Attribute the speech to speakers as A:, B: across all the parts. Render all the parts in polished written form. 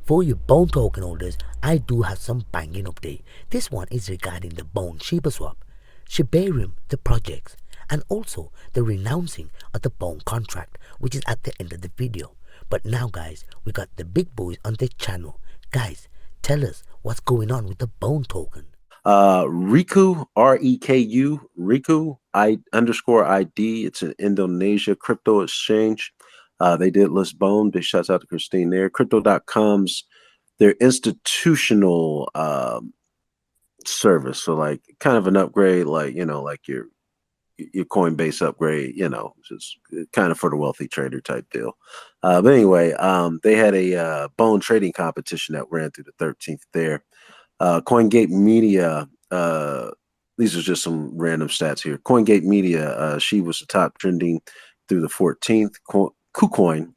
A: For you Bone token holders, I do have some banging update. This one is regarding the Bone shibaswap, Shibarium, the projects, and also the renouncing of the Bone contract, which is at the end of the video. But now guys, we got the big boys on the channel. Guys, tell us what's going on with the Bone token.
B: Riku, R-E-K-U, Riku, I_ID. It's an Indonesia crypto exchange. They did list Bone. Big shouts out to Christine there. Crypto.com's their institutional service. So like kind of an upgrade, like, like your Coinbase upgrade, just kind of for the wealthy trader type deal. But anyway, they had a Bone trading competition that ran through the 13th there. CoinGate Media, these are just some random stats here. CoinGate Media, she was the top trending through the 14th. KuCoin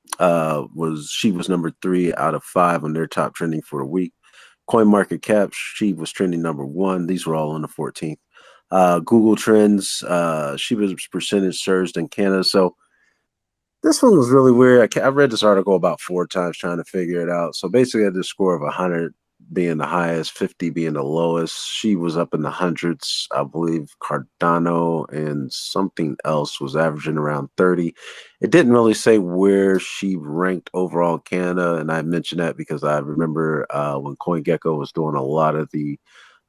B: she was number 3 out of 5 on their top trending for a week. CoinMarketCap, she was trending number 1. These were all on the 14th. Google Trends, Shiba's percentage surged in Canada. So this one was really weird. I read this article about 4 times trying to figure it out. So basically, I had this score of 100 being the highest, 50 being the lowest. She was up in the hundreds. I believe Cardano and something else was averaging around 30. It didn't really say where she ranked overall in Canada, and I mentioned that because I remember when CoinGecko was doing a lot of the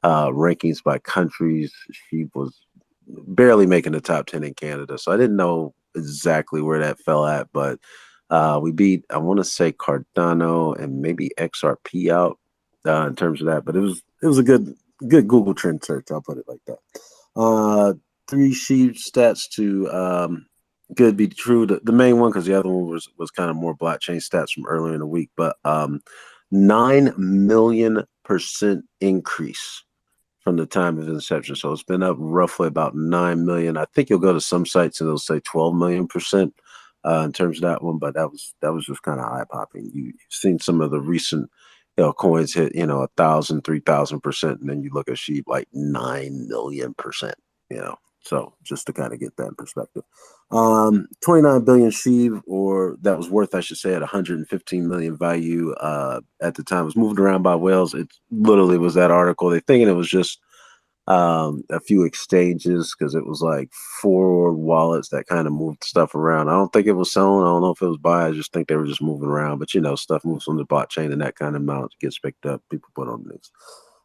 B: rankings by countries, she was barely making the top 10 in Canada. So I didn't know exactly where that fell at, but we beat, I want to say, Cardano and maybe XRP out in terms of that. But it was a good Google trend search. I'll put it like that. 3 Shib stats to good be true. The main one, because the other one was kind of more blockchain stats from earlier in the week, but 9 million% increase from the time of inception. So it's been up roughly about 9 million. I think you'll go to some sites and they'll say 12 million% in terms of that one, but that was just kind of eye popping. You've seen some of the recent coins hit 1,000, 3,000%, and then you look at Shib like 9 million%. So just to kind of get that in perspective. 29 billion Shib, or that was worth, I should say, at 115 million value at the time. It was moved around by whales. It literally was that article. They're thinking it was just a few exchanges because it was like 4 wallets that kind of moved stuff around. I don't think it was selling. I don't know if it was buy. I just think they were just moving around. But stuff moves on the blockchain, and that kind of amount gets picked up. People put on the news.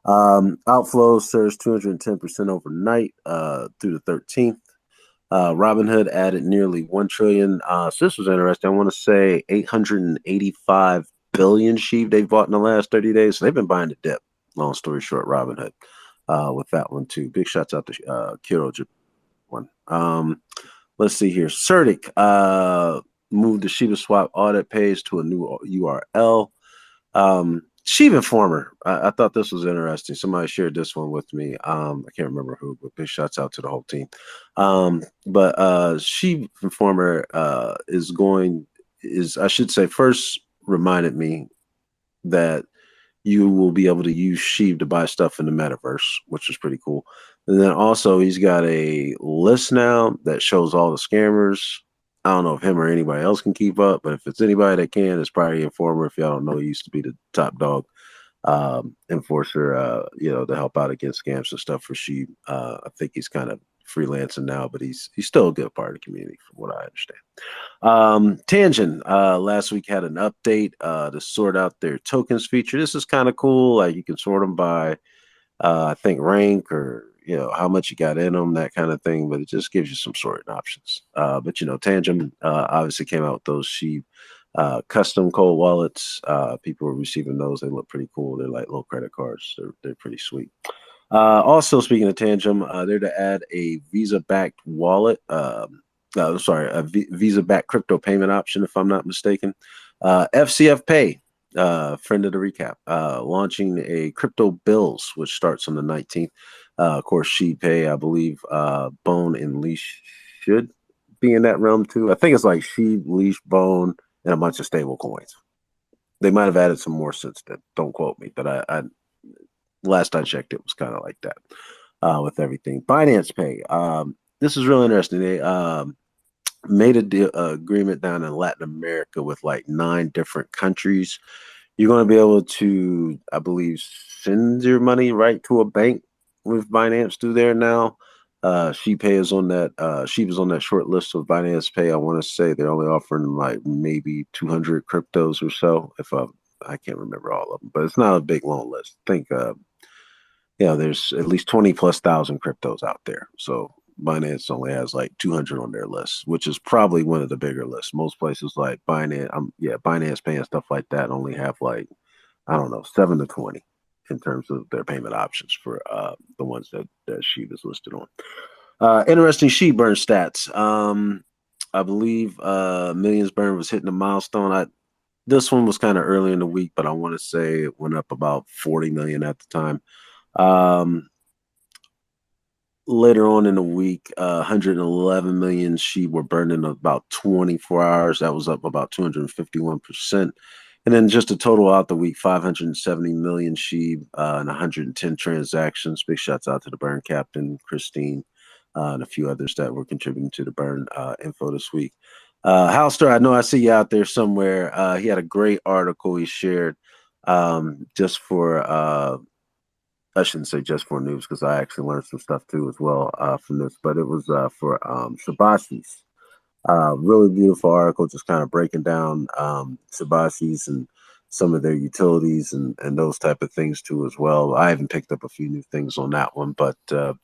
B: Outflows surged 210% overnight through the 13th. Robinhood added nearly 1 trillion. So this was interesting. I want to say 885 billion Shib they've bought in the last 30 days. So they've been buying the dip. Long story short, Robinhood with that one too. Big shouts out to Kiro one. Let's see here. Certic moved the shibaswap audit page to a new URL. Shib Informer. I thought this was interesting. Somebody shared this one with me. I can't remember who, but big shouts out to the whole team. But Shib Informer is I should say first reminded me that you will be able to use Shib to buy stuff in the metaverse, which is pretty cool. And then also he's got a list now that shows all the scammers. I don't know if him or anybody else can keep up, but if it's anybody that can, it's probably Informer. If y'all don't know, he used to be the top dog enforcer, to help out against scams and stuff for Shib. I think he's kind of freelancing now, but he's still a good part of the community from what I understand. Tangent last week had an update to sort out their tokens feature. This is kind of cool. Like you can sort them by I think rank or how much you got in them, that kind of thing, but it just gives you some sorting options. But Tangent obviously came out with those Shib custom cold wallets. People are receiving those. They look pretty cool. They're like little credit cards. They're pretty sweet. Also, speaking of Tangent, they're to add a Visa-backed wallet. A Visa-backed crypto payment option, if I'm not mistaken. FCF Pay, friend of the recap, launching a crypto bills, which starts on the 19th. Of course, Shib Pay, I believe, Bone and Leash should be in that realm too. I think it's like Shib, Leash, Bone, and a bunch of stable coins. They might have added some more since then. Don't quote me, but I last I checked, it was kind of like that with everything. Binance Pay. This is really interesting. They made a agreement down in Latin America with like 9 different countries You're going to be able to, I believe, send your money right to a bank with Binance through there now. Shib is on that. Shib is on that short list of Binance Pay. I want to say they're only offering like maybe 200 cryptos or so. If I can't remember all of them, but it's not a big long list. I think there's at least 20 plus thousand cryptos out there. So Binance only has like 200 on their list, which is probably one of the bigger lists. Most places like Binance, Binance Pay and stuff like that only have like, I don't know, 7 to 20 in terms of their payment options for the ones that Shib is listed on. Interesting Shib burn stats. I believe Millions Burn was hitting a milestone. This one was kind of early in the week, but I want to say it went up about 40 million at the time. Later on in the week, 111 million Shib were burned in about 24 hours. That was up about 251%. And then just a total out the week, 570 million Shib and 110 transactions. Big shouts out to the burn captain, Christine, and a few others that were contributing to the burn info this week. Halster, I know I see you out there somewhere. He had a great article he shared just for I shouldn't say just for news because I actually learned some stuff too as well from this, but it was for Shibaswap. Really beautiful article, just kind of breaking down Shibaswap and some of their utilities and those type of things too as well. I haven't picked up a few new things on that one, but it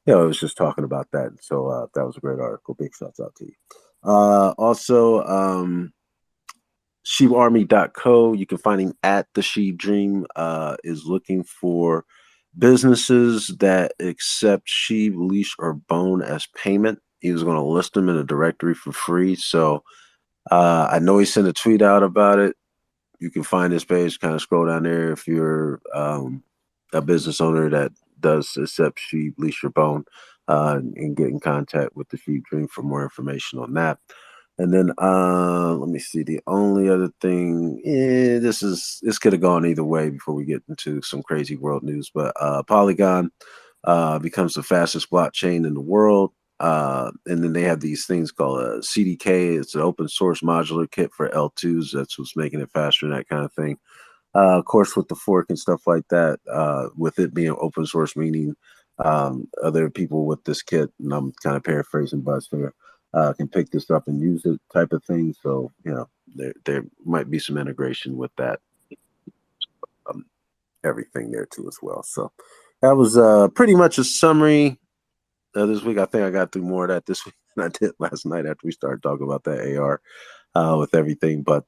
B: was just talking about that. So that was a great article. Big shouts out to you. Also, shibarmy.co. You can find him at the Shib Dream. Is looking for businesses that accept Shib, leash, or bone as payment. He was going to list them in a directory for free. So I know he sent a tweet out about it. You can find his page, kind of scroll down there if you're a business owner that does accept Shib, leash, or bone, and get in contact with the Shib Dream for more information on that. And then let me see. The only other thing, this could have gone either way before we get into some crazy world news. But Polygon becomes the fastest blockchain in the world. And then they have these things called a CDK. It's an open source modular kit for L2s. That's what's making it faster and that kind of thing. Of course, with the fork and stuff like that, with it being open source, meaning other people with this kit, and I'm kind of paraphrasing Buzz here, can pick this up and use it type of thing. So, there might be some integration with that, everything there too as well. So that was pretty much a summary this week. I think I got through more of that this week than I did last night after we started talking about that AR with everything. But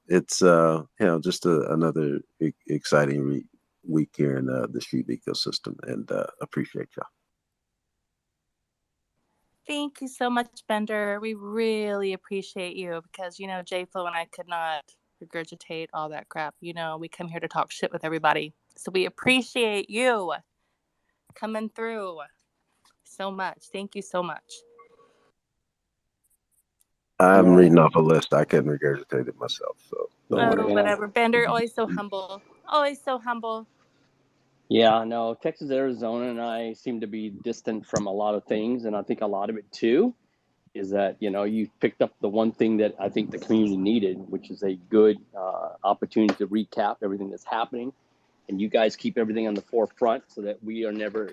B: it's just another exciting week here in the Shib ecosystem, and appreciate y'all.
C: Thank you so much, Bender. We really appreciate you because, J-Flow and I could not regurgitate all that crap. We come here to talk shit with everybody. So we appreciate you coming through so much. Thank you so much.
B: I'm reading off a list. I couldn't regurgitate it myself. So
C: whatever. Bender, always so humble. Always so humble.
D: Yeah, no, Texas, Arizona, and I seem to be distant from a lot of things. And I think a lot of it, too, is that, you picked up the one thing that I think the community needed, which is a good opportunity to recap everything that's happening. And you guys keep everything on the forefront so that we are never,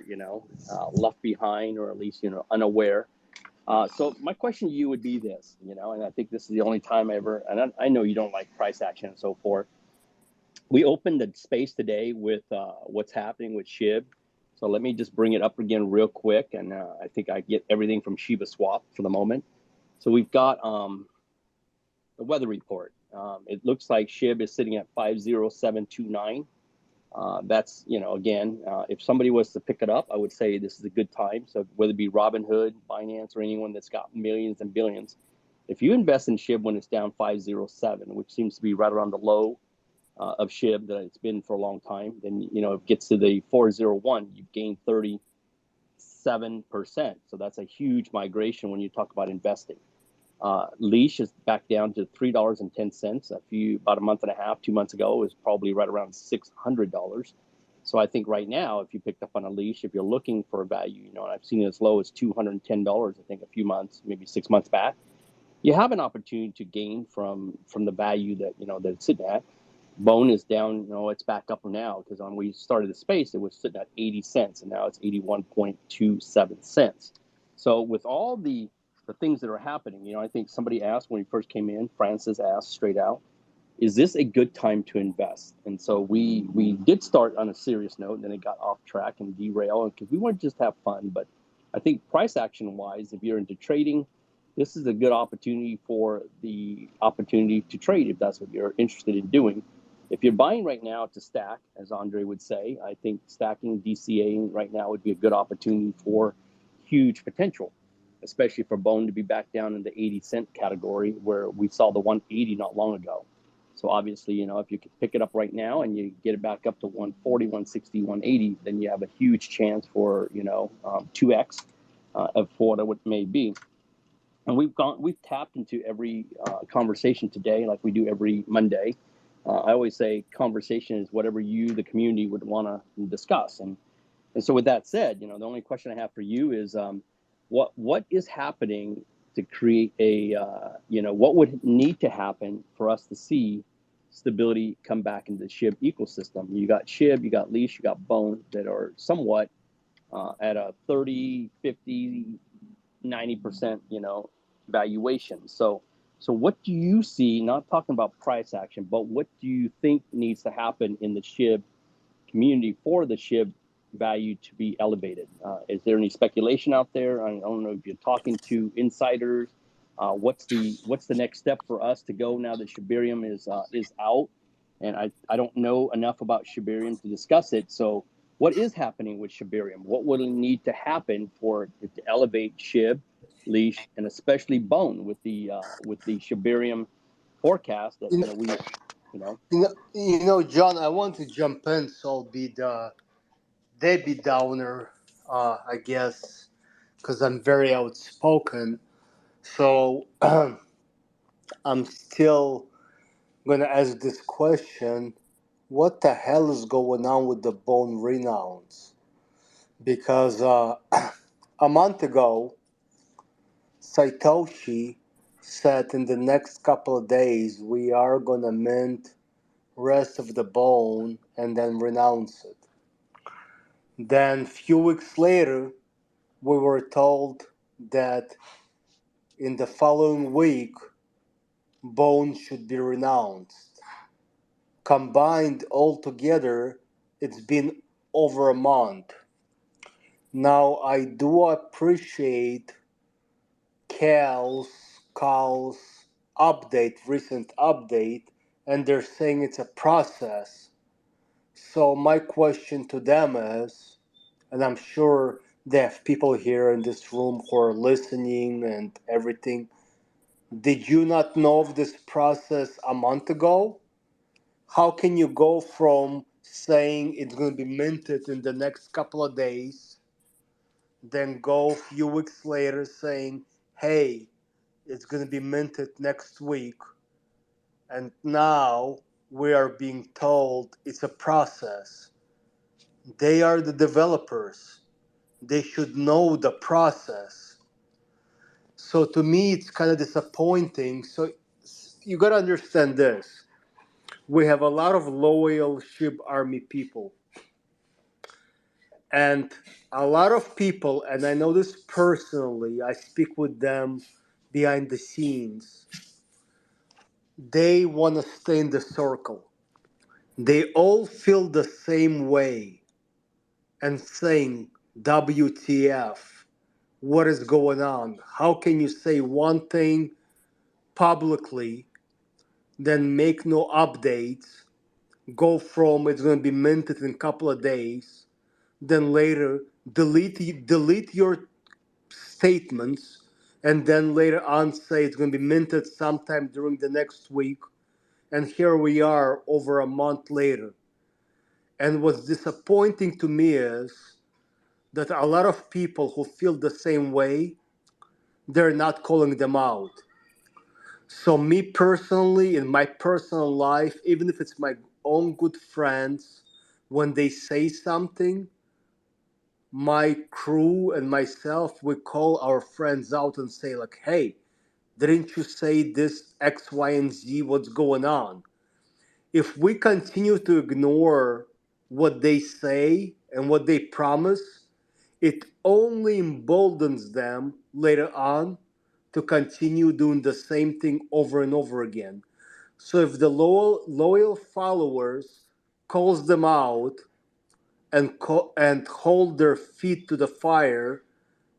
D: left behind or at least, unaware. So my question to you would be this, and I think this is the only time ever, and I know you don't like price action and so forth. We opened the space today with what's happening with Shib. So let me just bring it up again real quick. And I think I get everything from shibaswap for the moment. So we've got the weather report. It looks like Shib is sitting at 50729. That's, again, if somebody was to pick it up, I would say this is a good time. So whether it be Robinhood, Binance, or anyone that's got millions and billions, if you invest in Shib when it's down 507, which seems to be right around the low of Shib that it's been for a long time, then it gets to the 401, you've gained 37%. So that's a huge migration when you talk about investing. Leash is back down to $3.10. About a month and a half, 2 months ago, it was probably right around $600. So I think right now, if you picked up on a leash, if you're looking for a value, and I've seen it as low as $210, I think a few months, maybe 6 months back, you have an opportunity to gain from the value that that it's sitting at. Bone is down, it's back up now, because when we started the space, it was sitting at 80 cents, and now it's 81.27 cents. So with all the things that are happening, I think somebody asked when we first came in, Francis asked straight out, is this a good time to invest? And so we did start on a serious note, and then it got off track and derailed, because we want to just have fun. But I think price action wise, if you're into trading, this is a good opportunity to trade if that's what you're interested in doing. If you're buying right now to stack, as Andre would say, I think stacking, DCAing right now would be a good opportunity for huge potential, especially for Bone to be back down in the 80-cent category where we saw the 180 not long ago. So obviously, if you can pick it up right now and you get it back up to 140, 160, 180, then you have a huge chance for 2x of what it may be. And we've tapped into every conversation today, like we do every Monday. I always say conversation is whatever you, the community, would want to discuss. And so with that said, the only question I have for you is what is happening to create what would need to happen for us to see stability come back into the Shib ecosystem? You got Shib, you got Leash, you got Bone that are somewhat at a 30, 50, 90%, valuation. So what do you see, not talking about price action, but what do you think needs to happen in the Shib community for the Shib value to be elevated? Is there any speculation out there? I don't know if you're talking to insiders. What's the next step for us to go now that Shibarium is out? And I don't know enough about Shibarium to discuss it. So what is happening with Shibarium? What would need to happen for it to elevate Shib, Leash, and especially Bone with the Shibarium forecast that
E: John, I want to jump in, so I'll be the Debbie Downer, I guess, because I'm very outspoken. So I'm still going to ask this question: what the hell is going on with the Bone renounce? Because a month ago, Satoshi said in the next couple of days we are going to mint rest of the Bone and then renounce it. Then few weeks later, we were told that in the following week, Bone should be renounced. Combined all together, it's been over a month. Now, I do appreciate Cal's recent update, and they're saying it's a process. So my question to them is, and I'm sure they have people here in this room who are listening and everything, did you not know of this process a month ago? How can you go from saying it's going to be minted in the next couple of days, then go a few weeks later saying, hey, it's going to be minted next week, and now we are being told it's a process? They are the developers. They should know the process. So to me, it's kind of disappointing. So you got to understand this. We have a lot of loyal Shib Army people. And a lot of people, and I know this personally, I speak with them behind the scenes, they want to stay in the circle. They all feel the same way and saying, WTF, what is going on? How can you say one thing publicly, then make no updates, go from it's going to be minted in a couple of days, then later delete your statements, and then later on say it's going to be minted sometime during the next week, and here we are over a month later. And what's disappointing to me is that a lot of people who feel the same way, they're not calling them out. So me personally, in my personal life, even if it's my own good friends, when they say something, my crew and myself, we call our friends out and say like, hey, didn't you say this X, Y, and Z? What's going on? if we continue to ignore what they say and what they promise, it only emboldens them later on to continue doing the same thing over and over again. So if the loyal followers calls them out and hold their feet to the fire,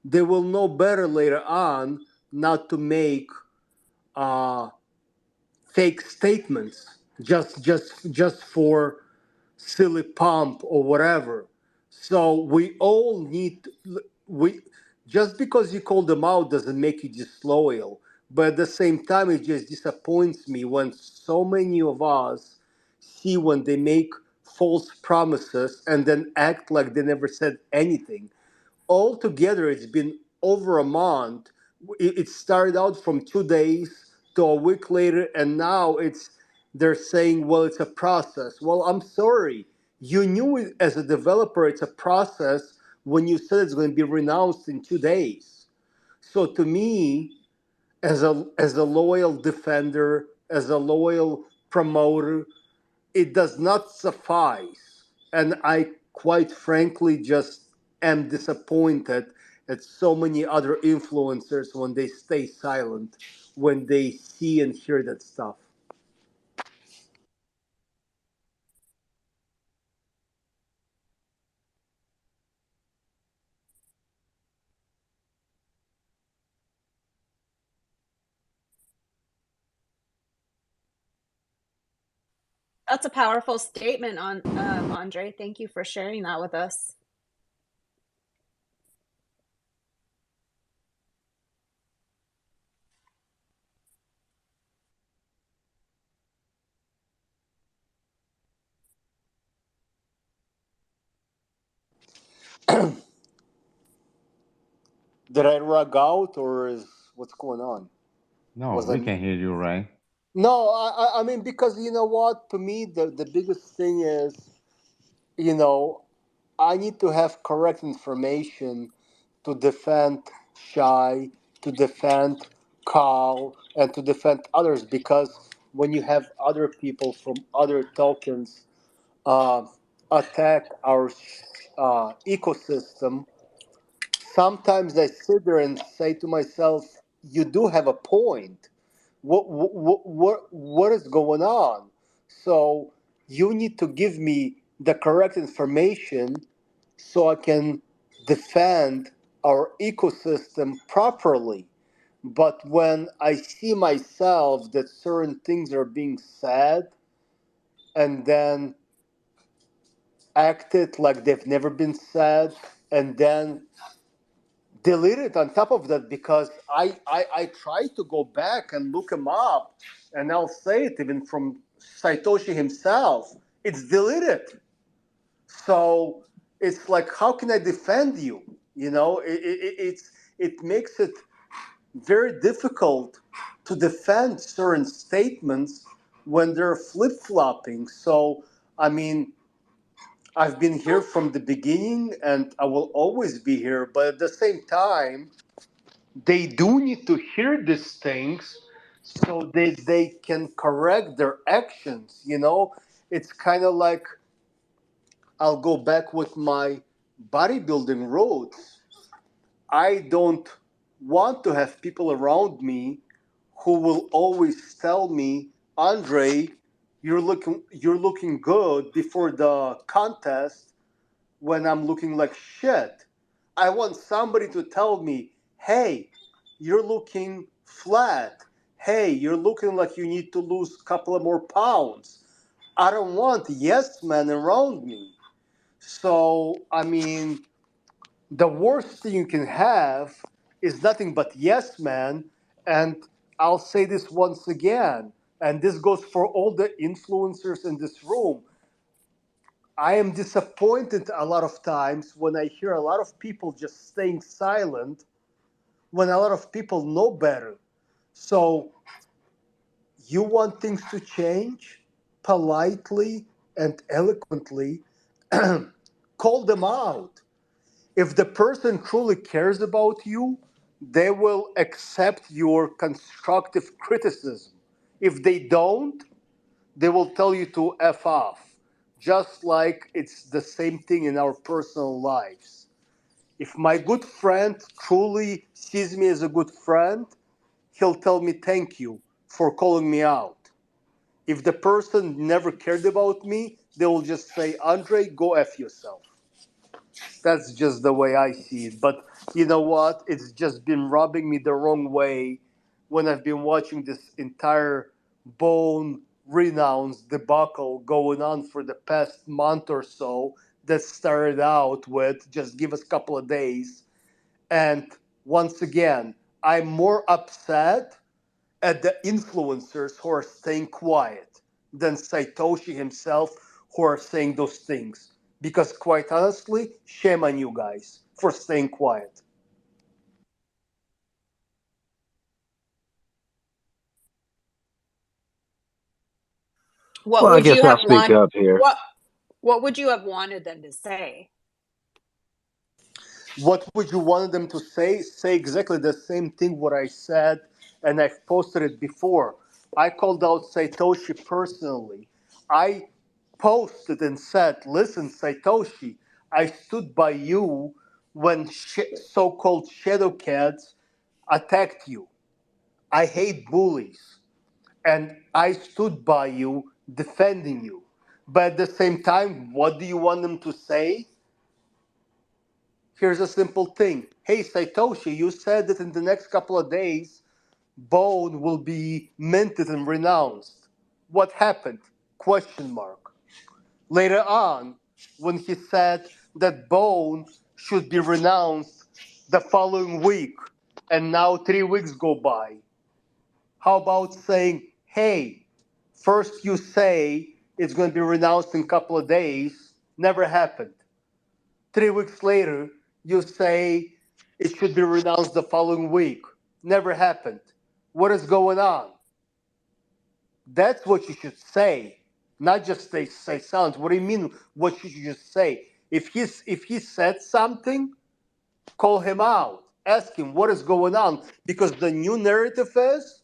E: they will know better later on not to make uh, fake statements just for silly pomp or whatever. So we all need we just because you call them out doesn't make you disloyal. But at the same time, it just disappoints me when so many of us see when they make false promises and then act like they never said anything. Altogether, it's been over a month. It started out from 2 days to a week later, and now they're saying, well, it's a process. Well, I'm sorry. You knew it as a developer it's a process when you said it's going to be renounced in 2 days. So to me, as a loyal defender, as a loyal promoter, it does not suffice. And I quite frankly just am disappointed at so many other influencers when they stay silent, when they see and hear that stuff.
F: That's a powerful statement on Andre. Thank you for sharing that with us.
E: Did I rug out or is what's going on?
G: No,
E: Was
G: we
E: I
G: can hear you, right?
E: No, I mean because you know what? To me, the biggest thing is, you know, I need to have correct information to defend Shy, to defend Carl, and to defend others because when you have other people from other tokens uh, attack our ecosystem, sometimes I sit there and say to myself, "You do have a point. What is going on?" So you need to give me the correct information so I can defend our ecosystem properly. But when I see myself that certain things are being said and then acted like they've never been said and then delete it on top of that because I try to go back and look him up and I'll say it even from Satoshi himself. It's deleted. So it's like, how can I defend you? You know, it makes it very difficult to defend certain statements when they're flip flopping. So, I mean, I've been here from the beginning and I will always be here, but at the same time, they do need to hear these things so they can correct their actions. You know, it's kind of like I'll go back with my bodybuilding roots. I don't want to have people around me who will always tell me, Andre, you're looking good before the contest when I'm looking like shit. I want somebody to tell me, hey, you're looking flat. Hey, you're looking like you need to lose a couple of more pounds. I don't want yes men around me. So, I mean, the worst thing you can have is nothing but yes man. And I'll say this once again, and this goes for all the influencers in this room. I am disappointed a lot of times when I hear a lot of people just staying silent when a lot of people know better. So you want things to change politely and eloquently, call them out. If the person truly cares about you, they will accept your constructive criticism. If they don't, they will tell you to F off. Just like it's the same thing in our personal lives. If my good friend truly sees me as a good friend, he'll tell me thank you for calling me out. If the person never cared about me, they will just say, Andre, go F yourself. That's just the way I see it. But you know what? It's just been rubbing me the wrong way when I've been watching this entire bone renounce debacle going on for the past month or so that started out with just give us a couple of days. And once again, I'm more upset at the influencers who are staying quiet than Satoshi himself who are saying those things. Because quite honestly, shame on you guys for staying quiet.
F: What
B: Well, I
F: would
B: guess
F: you
B: I'll
F: have
B: speak
F: want
B: up here.
F: what would you have wanted them to say?
E: What would you want them to say? Say exactly the same thing what I said, and I've posted it before. I called out Satoshi personally. I posted and said, "Listen, Satoshi, I stood by you when so-called shadow cats attacked you. I hate bullies, and I stood by you, defending you. But at the same time, what do you want them to say? Here's a simple thing. Hey, Satoshi, you said that in the next couple of days, Bone will be minted and renounced. What happened? Question mark. Later on, when he said that Bone should be renounced the following week, and now 3 weeks go by. How about saying, hey, first you say it's going to be renounced in a couple of days, never happened. 3 weeks later, you say it should be renounced the following week. Never happened. What is going on? That's what you should say, not just say silence. What do you mean? What should you just say? If he said something, call him out. Ask him what is going on, because the new narrative is,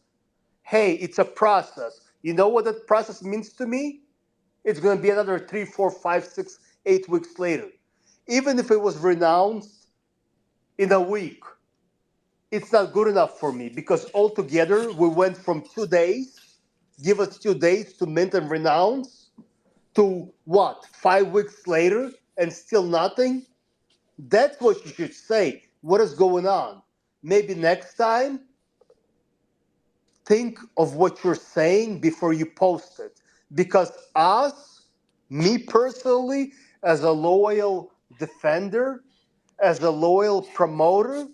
E: hey, it's a process. You know what that process means to me? It's going to be another 3, 4, 5, 6, 8 weeks later. Even if it was renounced in a week, it's not good enough for me, because altogether we went from 2 days, give us 2 days to mint and renounce, to what, 5 weeks later and still nothing? That's what you should say. What is going on? Maybe next time, think of what you're saying before you post it. Because me personally, as a loyal defender, as a loyal promoter,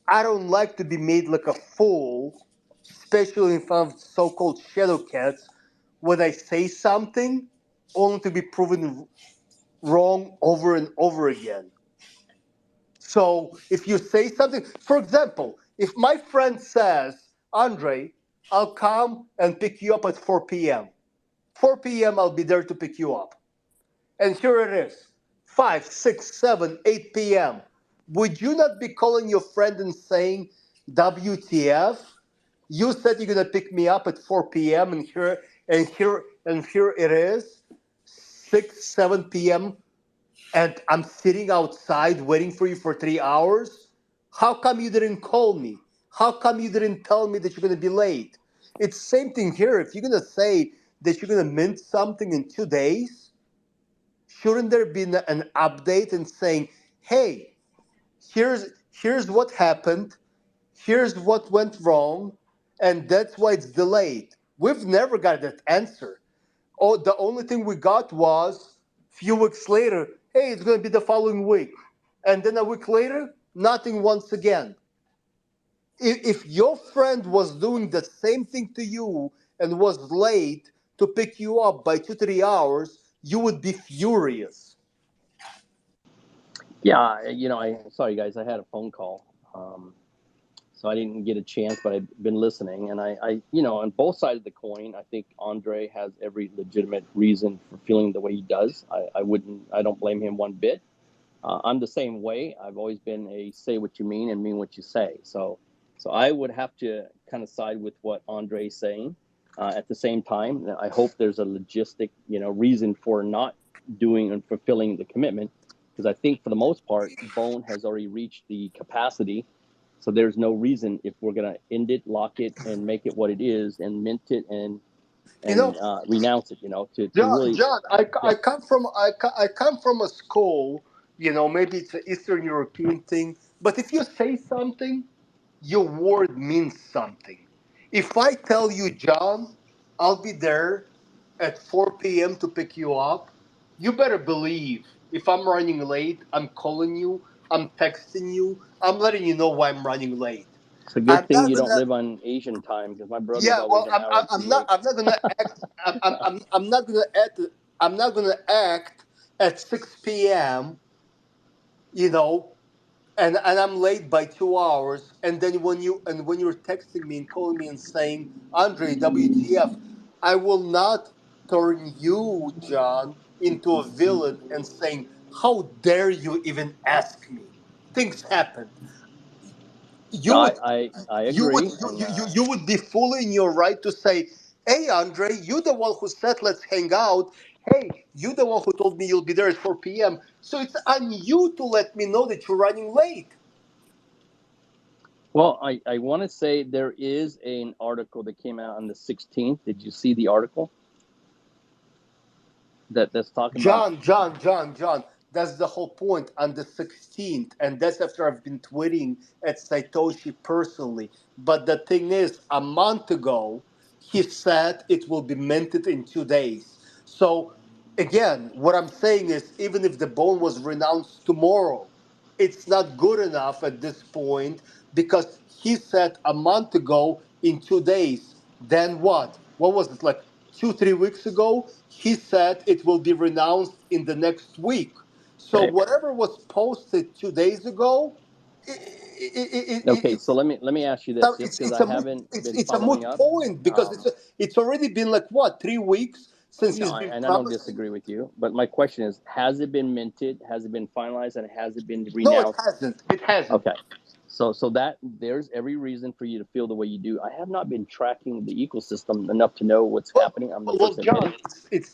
E: I don't like to be made like a fool, especially in front of so-called shadow cats, when I say something only to be proven wrong over and over again. So if you say something, for example, if my friend says, Andre, I'll come and pick you up at 4 p.m. 4 p.m. I'll be there to pick you up. And here it is, 5, 6, 7, 8 p.m. Would you not be calling your friend and saying, WTF? You said you're gonna pick me up at 4 p.m. and here it is, 6, 7 p.m. and I'm sitting outside waiting for you for 3 hours. How come you didn't call me? How come you didn't tell me that you're gonna be late? It's the same thing here. If you're gonna say that you're gonna mint something in 2 days, shouldn't there be an update and saying, hey, here's what happened, here's what went wrong, and that's why it's delayed? We've never got that answer. Oh, the only thing we got was a few weeks later, hey, it's going to be the following week. And then a week later, nothing once again. If your friend was doing the same thing to you and was late to pick you up by 2, 3 hours, you would be furious.
D: Yeah, I sorry guys, I had a phone call, so I didn't get a chance, but I've been listening, and on both sides of the coin, I think Andre has every legitimate reason for feeling the way he does. I don't blame him one bit. I'm the same way. I've always been a say what you mean and mean what you say. So I would have to kind of side with what Andre's saying. At the same time, I hope there's a logistic, reason for not doing and fulfilling the commitment, because I think for the most part, Bone has already reached the capacity. So there's no reason, if we're gonna end it, lock it, and make it what it is, and mint it, and
E: You know,
D: renounce it. To
E: John,
D: really,
E: John,
D: yeah.
E: I come from a school. Maybe it's an Eastern European thing, but if you say something, your word means something. If I tell you, John, I'll be there at 4 p.m. to pick you up, you better believe if I'm running late, I'm calling you, I'm texting you, I'm letting you know why I'm running late.
D: It's a
E: I'm
D: good thing
E: not
D: you don't
E: gonna.
D: live on Asian time, because my brother's
E: Yeah,
D: always
E: well,
D: an hour or
E: I'm
D: two
E: not.
D: late.
E: I'm not gonna act. I'm not gonna act. I'm not gonna act at 6 p.m. You know, and I'm late by 2 hours, and then when you're texting me and calling me and saying, Andre, WTF, I will not turn you, John, into a villain and saying, how dare you even ask me? Things happen. You
D: No,
E: would
D: I agree, and
E: you would be fully in your right to say, hey, Andre, you the one who said let's hang out. Hey, you the one who told me you'll be there at 4 p.m. So it's on you to let me know that you're running late.
D: well, I want to say there is an article that came out on the 16th. Did you see the article that's talking about?
E: John. That's the whole point on the 16th. And that's after I've been tweeting at Satoshi personally. But the thing is, a month ago, he said it will be minted in 2 days. So, again, what I'm saying is, even if the bone was renounced tomorrow, it's not good enough at this point because he said a month ago in 2 days. Then what? What was it like 2, 3 weeks ago? He said it will be renounced in the next week. So
D: Okay.
E: whatever was posted 2 days ago, it,
D: Okay, so let me ask you this, just because
E: it's
D: I
E: a moot
D: haven't been
E: it's a moot
D: following up.
E: point because
D: Um,
E: it's already been like what 3 weeks since
D: no,
E: he's been
D: and I don't
E: promising.
D: disagree with you, but my question is: has it been minted? Has it been finalized? And has it been
E: No, it
D: renounced?
E: hasn't. It hasn't.
D: Okay, so that there's every reason for you to feel the way you do. I have not been tracking the ecosystem enough to know what's
E: Well,
D: happening. I'm the
E: well,
D: first to admit
E: John,
D: it.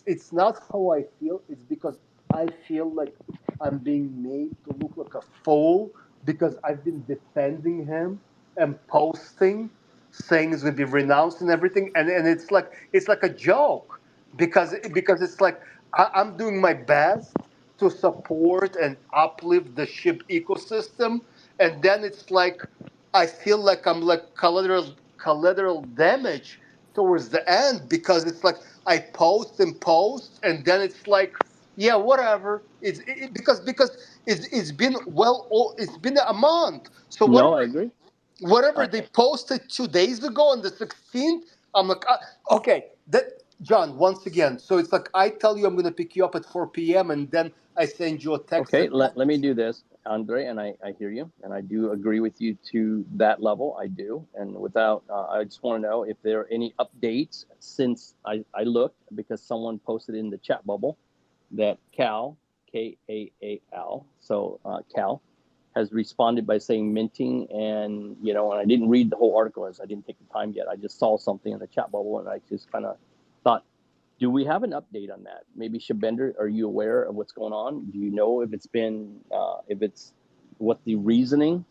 E: it's not how I feel. It's because I feel like I'm being made to look like a fool because I've been defending him and posting, saying it's going to be renounced and everything, and it's like a joke because it's like I'm doing my best to support and uplift the ship ecosystem, and then it's like I feel like I'm like collateral damage towards the end because it's like I post and post, and then it's like, yeah, whatever. Because it's been a month. So
D: No, I agree.
E: whatever
D: I,
E: they posted 2 days ago on the 16th, I'm like, okay, that John. Once again, so it's like I tell you I'm gonna pick you up at 4 p.m. and then I send you a text
D: Okay,
E: at
D: let
E: 10
D: me
E: p.m.
D: do this, Andre, and I hear you, and I do agree with you to that level. I do. And without, I just want to know if there are any updates since I looked, because someone posted in the chat bubble that Cal, Kaal, so Cal, has responded by saying minting, and I didn't read the whole article as I didn't take the time yet. I just saw something in the chat bubble, and I just kind of thought, do we have an update on that? Maybe Shibender, are you aware of what's going on? Do you know if it's been, if it's what the reasoning,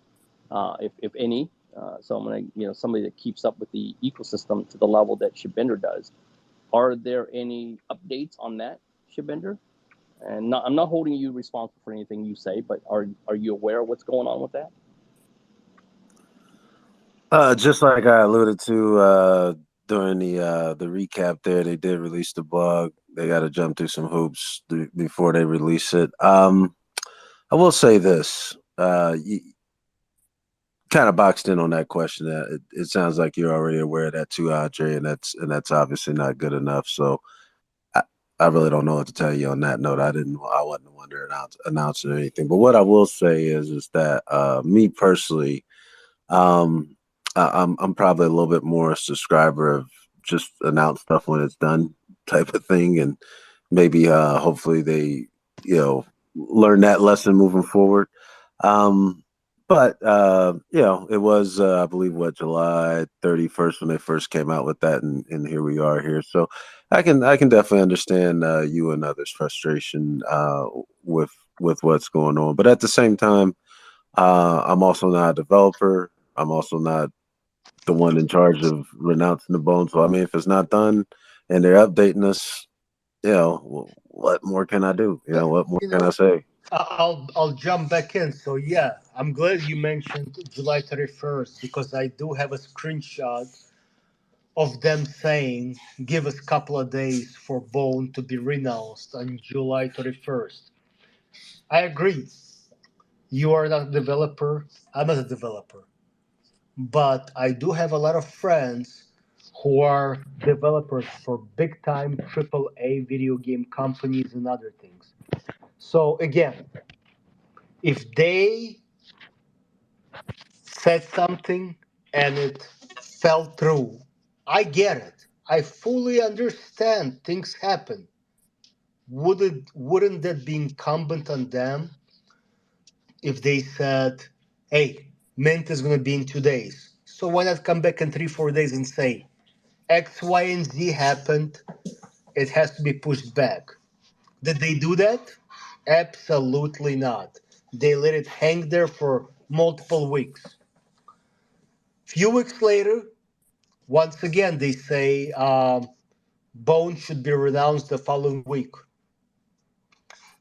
D: if any? So I'm gonna, somebody that keeps up with the ecosystem to the level that Shibender does. Are there any updates on that, Shibender? And I'm not holding you responsible for anything you say, but are you aware of what's going on with that?
B: Just like I alluded to during the recap there, they did release the bug. They got to jump through some hoops before they release it. I will say this: you kind of boxed in on that question. It sounds like you're already aware of that too, Andre, and that's obviously not good enough. So I, I really don't know what to tell you on that note. I wasn't the one to announce or anything. But what I will say is that me personally. I'm probably a little bit more a subscriber of just announce stuff when it's done type of thing, and maybe hopefully they learn that lesson moving forward. Um, But you know, it was I believe what July 31st when they first came out with that, and here we are here. So I can definitely understand you and others' frustration with what's going on. But at the same time, I'm also not a developer. I'm also not the one in charge of renouncing the bone. So I mean, if it's not done and they're updating us, you know, what more can I do? You know, what more
E: You
B: can I
E: know,
B: say?
E: I'll jump back in. So yeah, I'm glad you mentioned July 31st because I do have a screenshot of them saying give us a couple of days for Bone to be renounced on July 31st. I agree. You are not a developer. I'm not a developer. But I do have a lot of friends who are developers for big time AAA video game companies and other things. So again, if they said something and it fell through, I get it. I fully understand things happen. Wouldn't that be incumbent on them if they said, hey, Mint is going to be in 2 days? So why not come back in 3, 4 days and say, X, Y, and Z happened. It has to be pushed back. Did they do that? Absolutely not. They let it hang there for multiple weeks. Few weeks later, once again, they say Bone should be renounced the following week.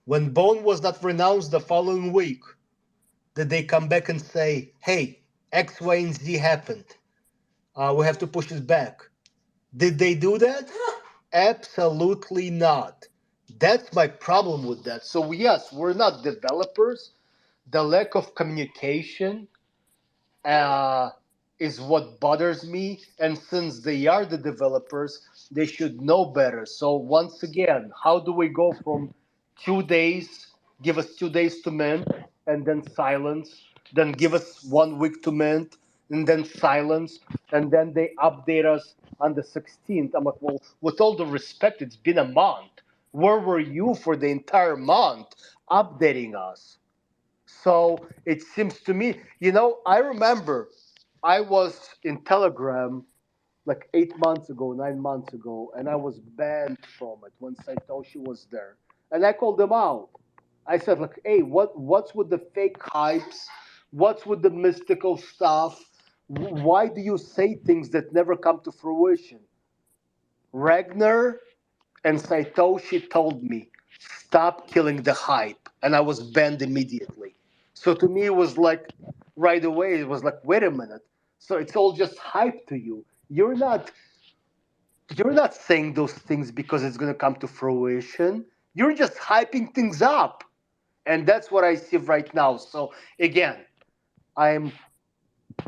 E: When Bone was not renounced the following week, did they come back and say, hey, X, Y, and Z happened. We have to push it back. Did they do that? Absolutely not. That's my problem with that. So, yes, we're not developers. The lack of communication uh, is what bothers me. And since they are the developers, they should know better. So once again, how do we go from 2 days, give us 2 days to mint, and then silence, then give us 1 week to mint, and then silence, and then they update us on the 16th. I'm like, well, with all the respect, it's been a month. Where were you for the entire month updating us? So it seems to me, I remember I was in Telegram like 8 months ago, 9 months ago, and I was banned from it when Satoshi was there. And I called them out. I said, like, hey, what's with the fake hypes? What's with the mystical stuff? Why do you say things that never come to fruition? Ragnar and Satoshi told me, stop killing the hype. And I was banned immediately. So to me, it was like, right away, it was like, wait a minute. So it's all just hype to you. You're not saying those things because it's going to come to fruition. You're just hyping things up. And that's what I see right now. So again, I'm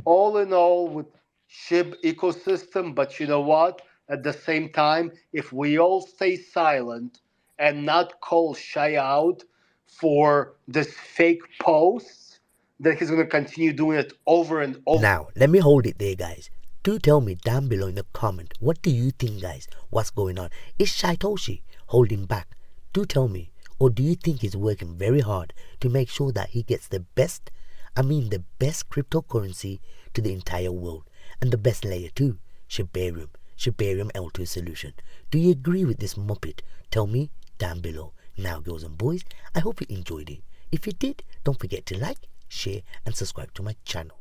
E: all in all with Shib ecosystem, but you know what? At the same time, if we all stay silent and not call Shy out for this fake posts, then he's going to continue doing it over and over.
A: Now, let me hold it there, guys. Do tell me down below in the comment, what do you think, guys? What's going on? Is Satoshi holding back? Do tell me. Or do you think he's working very hard to make sure that he gets the best cryptocurrency to the entire world, and the best layer too, Shibarium L2 solution? Do you agree with this muppet? Tell me down below. Now, girls and boys, I hope you enjoyed it. If you did, don't forget to like, share, and subscribe to my channel.